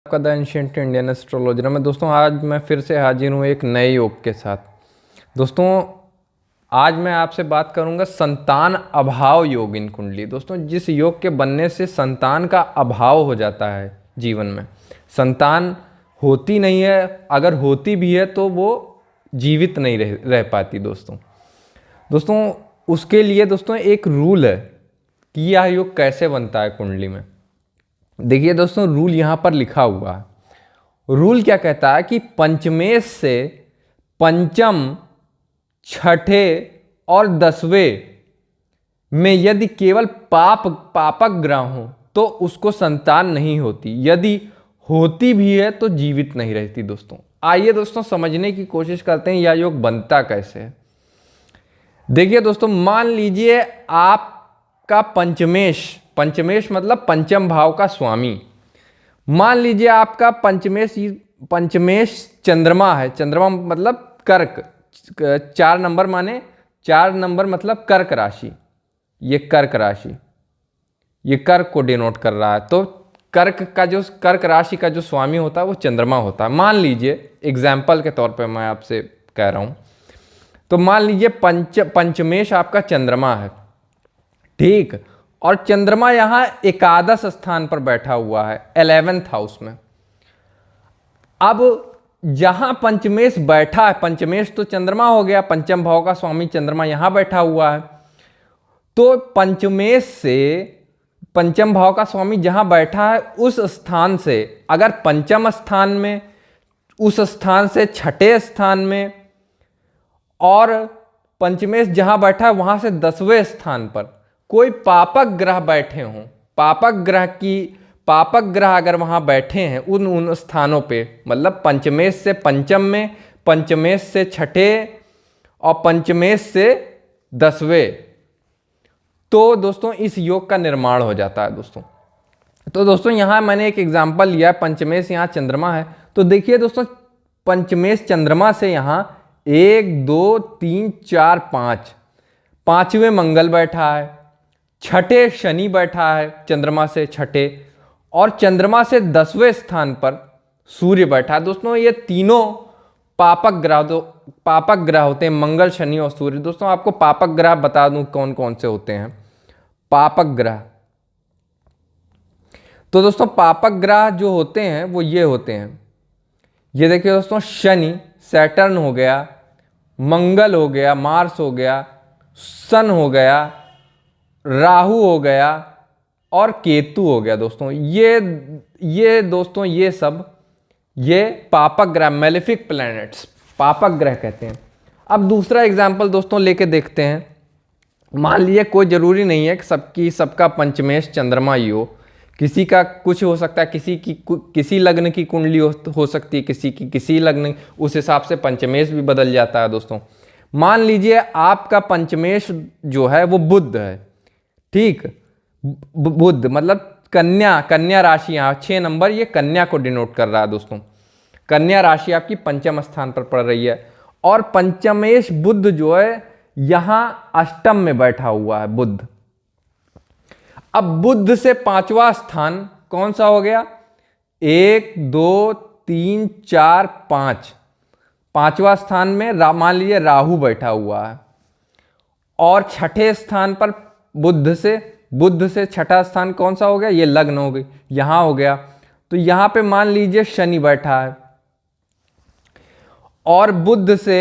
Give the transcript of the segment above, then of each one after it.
आपका the ancient Indian astrologer में दोस्तों आज मैं फिर से हाजिर हूँ एक नए योग के साथ। दोस्तों आज मैं आपसे बात करूँगा संतान अभाव योग इन कुंडली। दोस्तों जिस योग के बनने से संतान का अभाव हो जाता है, जीवन में संतान होती नहीं है, अगर होती भी है तो वो जीवित नहीं रह पाती। दोस्तों उसके लिए दोस्तों एक रूल है कि यह योग कैसे बनता है कुंडली में। देखिए दोस्तों, रूल यहाँ पर लिखा हुआ है। रूल क्या कहता है कि पंचमेश से पंचम, छठे और 10वें में यदि केवल पापक ग्रह हो तो उसको संतान नहीं होती, यदि होती भी है तो जीवित नहीं रहती। दोस्तों आइए दोस्तों समझने की कोशिश करते हैं यह योग बनता कैसे है। देखिए दोस्तों, मान लीजिए आपका पंचमेश मतलब पंचम भाव का स्वामी, मान लीजिए आपका पंचमेश चंद्रमा है। चंद्रमा मतलब कर्क, 4 नंबर माने 4 नंबर मतलब कर्क राशि। ये कर्क राशि, ये कर्क को डिनोट कर रहा है। तो कर्क राशि का जो स्वामी होता है वो चंद्रमा होता है। मान लीजिए एग्जाम्पल के तौर पे मैं आपसे कह रहा हूं, तो मान लीजिए पंचमेश आपका चंद्रमा है, ठीक, और चंद्रमा यहां एकादश स्थान पर बैठा हुआ है 11th हाउस में। अब जहां पंचमेश बैठा है, पंचमेश तो चंद्रमा हो गया, पंचम भाव का स्वामी चंद्रमा यहां बैठा हुआ है, तो पंचमेश से पंचम भाव का स्वामी जहां बैठा है उस स्थान से अगर पंचम स्थान में, उस स्थान से छठे स्थान में, और पंचमेश जहां बैठा है वहां से 10वें स्थान पर कोई पापक ग्रह बैठे हों, पापक ग्रह अगर वहां बैठे हैं उन स्थानों पे, मतलब पंचमेश से पंचम में, पंचमेश से छठे और पंचमेश से 10वें, तो दोस्तों इस योग का निर्माण हो जाता है। तो दोस्तों यहां मैंने एक एग्जांपल लिया, पंचमेश यहां चंद्रमा है, तो देखिए दोस्तों पंचमेश चंद्रमा से यहां 1 2 3 4 5, 5वें मंगल बैठा है, छठे शनि बैठा है चंद्रमा से छठे, और चंद्रमा से 10वें स्थान पर सूर्य बैठा है। दोस्तों ये तीनों पापक ग्रह होते हैं, मंगल, शनि और सूर्य। दोस्तों आपको पापक ग्रह बता दूं कौन कौन से होते हैं पापक ग्रह। तो दोस्तों पापक ग्रह जो होते हैं वो ये होते हैं, ये देखिए दोस्तों, शनि, सैटर्न हो गया, मंगल हो गया, मार्स हो गया, सन हो गया, राहु हो गया और केतु हो गया। दोस्तों ये सब ये पापक ग्रह, मेलेफिक प्लैनेट्स, पापक ग्रह कहते हैं। अब दूसरा एग्जांपल दोस्तों लेके देखते हैं। मान लीजिए कोई जरूरी नहीं है कि सबका पंचमेश चंद्रमा ही हो, किसी का कुछ हो सकता है, किसी लग्न की कुंडली हो सकती है, किसी लग्न, उस हिसाब से पंचमेश भी बदल जाता है। दोस्तों मान लीजिए आपका पंचमेश जो है वो बुध है, ठीक, बुध मतलब कन्या राशि, यहाँ 6 नंबर ये कन्या को डिनोट कर रहा है। दोस्तों कन्या राशि आपकी पंचम स्थान पर पड़ रही है, और पंचमेश बुध जो है यहां अष्टम में बैठा हुआ है बुध। अब बुध से 5वां स्थान कौन सा हो गया, 1 2 3 4 5, 5वां स्थान में मान लीजिए राहु बैठा हुआ है, और छठे स्थान पर बुध से छठा स्थान कौन सा हो गया, ये लग्न हो गई, यहां हो गया। तो यहां पे मान लीजिए शनि बैठा है, और बुध से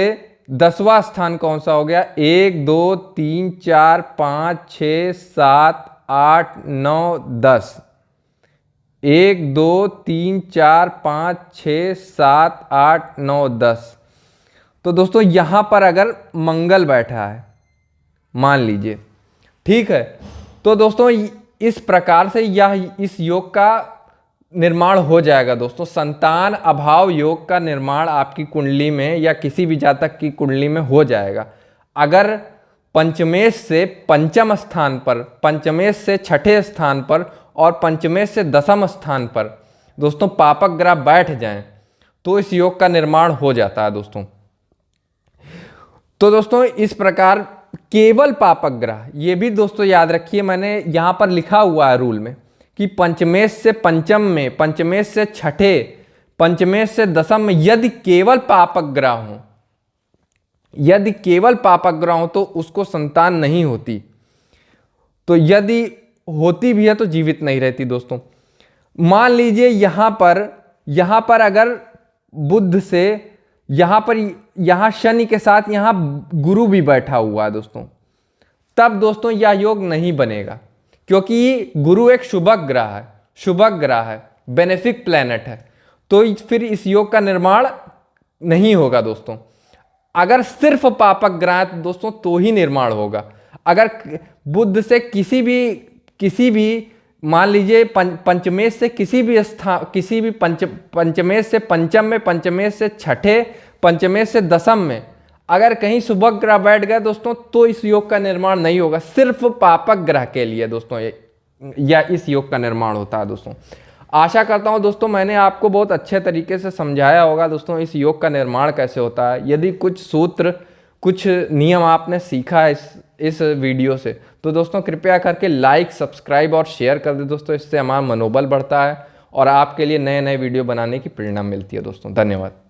10वां स्थान कौन सा हो गया, 1 2 3 4 5 6 7 8 9 10, 1 2 3 4 5 6 7 8 9 10। तो दोस्तों यहां पर अगर मंगल बैठा है मान लीजिए, ठीक है, तो दोस्तों इस प्रकार से इस योग का निर्माण हो जाएगा। दोस्तों संतान अभाव योग का निर्माण आपकी कुंडली में या किसी भी जातक की कुंडली में हो जाएगा अगर पंचमेश से पंचम स्थान पर, पंचमेश से छठे स्थान पर और पंचमेश से 10वें स्थान पर दोस्तों पापक ग्रह बैठ जाएं, तो इस योग का निर्माण हो जाता है। दोस्तों इस प्रकार केवल पापक ग्रह, ये भी दोस्तों याद रखिए, मैंने यहां पर लिखा हुआ है रूल में, कि पंचमेश से पंचम में, पंचमेश से छठे, पंचमेश से दशम में यदि केवल पापग्रह हो, यदि केवल पापग्रह हो तो उसको संतान नहीं होती। तो यदि होती भी है तो जीवित नहीं रहती दोस्तों। मान लीजिए यहां पर अगर बुध से यहां शनि के साथ यहां गुरु भी बैठा हुआ है दोस्तों, तब दोस्तों यह योग नहीं बनेगा, क्योंकि गुरु एक शुभ ग्रह है, बेनिफिक प्लैनेट है। तो फिर इस योग का निर्माण नहीं होगा दोस्तों। अगर सिर्फ पापक ग्रह है तो दोस्तों तो ही निर्माण होगा। अगर बुध से किसी भी मान लीजिए पंचमेश से किसी भी पंचमेश से पंचम में, पंचमेश से छठे, पंचमेश से दशम में अगर कहीं शुभ ग्रह बैठ गया दोस्तों तो इस योग का निर्माण नहीं होगा। सिर्फ पापक ग्रह के लिए दोस्तों या इस योग का निर्माण होता है दोस्तों। आशा करता हूं दोस्तों मैंने आपको बहुत अच्छे तरीके से समझाया होगा दोस्तों इस योग का निर्माण कैसे होता है। यदि कुछ सूत्र, कुछ नियम आपने सीखा है इस वीडियो से, तो दोस्तों कृपया करके लाइक, सब्सक्राइब और शेयर कर दे दोस्तों। इससे हमारा मनोबल बढ़ता है और आपके लिए नए नए वीडियो बनाने की प्रेरणा मिलती है दोस्तों। धन्यवाद।